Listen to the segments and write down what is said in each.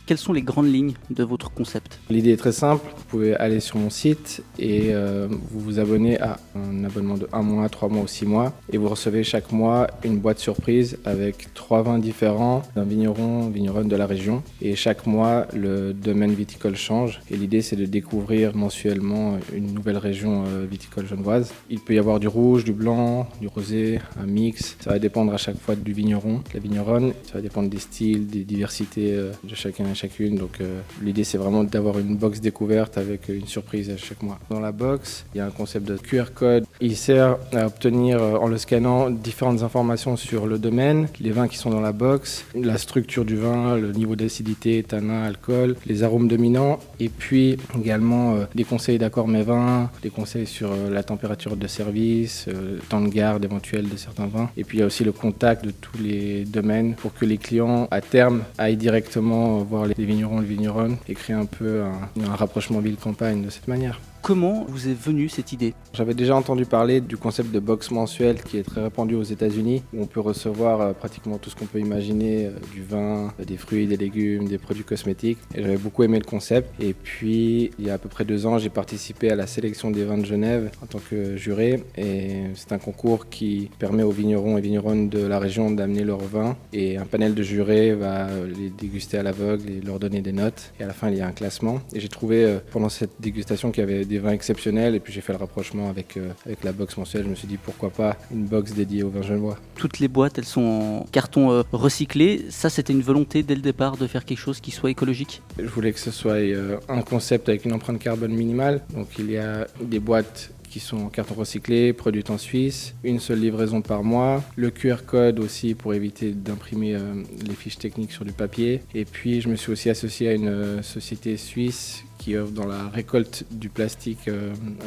Quelles sont les grandes lignes de votre concept? L'idée est très simple, vous pouvez aller sur mon site et vous vous abonnez à un abonnement de 1 mois, 3 mois ou 6 mois et vous recevez chaque mois une boîte surprise avec 3 vins différents d'un vigneronne de la région et chaque mois le domaine viticole change et l'idée c'est de découvrir mensuellement une nouvelle région viticole genevoise. Il peut y avoir du rouge, du blanc, du rosé, un mix, ça va dépendre à chaque fois du vigneron, de la vigneronne, ça va dépendre des styles, des diversités de chacun et chacune. Donc l'idée c'est vraiment d'avoir une box découverte avec une surprise à chaque mois. Dans la box, il y a un concept de QR code. Il sert à obtenir en le scannant différentes informations sur le domaine, les vins qui sont dans la box, la structure du vin, le niveau d'acidité, tanin, alcool, les arômes dominants et puis également des conseils d'accord mets vins, des conseils sur la température de service, le temps de garde éventuel de certains vins. Et puis il y a aussi le contact de tous les domaines pour que les clients à terme aillent directement voir les vignerons, les vigneronnes et créer un peu un rapprochement ville-campagne de cette manière. Comment vous est venue cette idée? J'avais déjà entendu parler du concept de box mensuelle qui est très répandu aux États-Unis où on peut recevoir pratiquement tout ce qu'on peut imaginer, du vin, des fruits, des légumes, des produits cosmétiques. Et j'avais beaucoup aimé le concept. Et puis, il y a à peu près 2 ans, j'ai participé à la sélection des vins de Genève en tant que juré. Et c'est un concours qui permet aux vignerons et vigneronnes de la région d'amener leurs vins. Et un panel de jurés va les déguster à l'aveugle et leur donner des notes. Et à la fin, il y a un classement. Et j'ai trouvé pendant cette dégustation qu'il y avait des vins exceptionnels et puis j'ai fait le rapprochement avec la box mensuelle. Je me suis dit pourquoi pas une box dédiée aux vins genevois. Toutes les boîtes, elles sont en carton recyclé. Ça, c'était une volonté dès le départ de faire quelque chose qui soit écologique? Je voulais que ce soit un concept avec une empreinte carbone minimale. Donc il y a des boîtes qui sont en carton recyclé, produites en Suisse, une seule livraison par mois, le QR code aussi pour éviter d'imprimer les fiches techniques sur du papier. Et puis je me suis aussi associé à une société suisse qui œuvre dans la récolte du plastique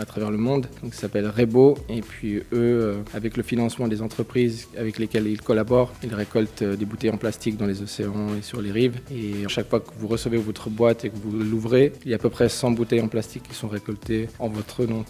à travers le monde, donc ça s'appelle Rebo. Et puis eux, avec le financement des entreprises avec lesquelles ils collaborent, ils récoltent des bouteilles en plastique dans les océans et sur les rives. Et à chaque fois que vous recevez votre boîte et que vous l'ouvrez, il y a à peu près 100 bouteilles en plastique qui sont récoltées en votre nom.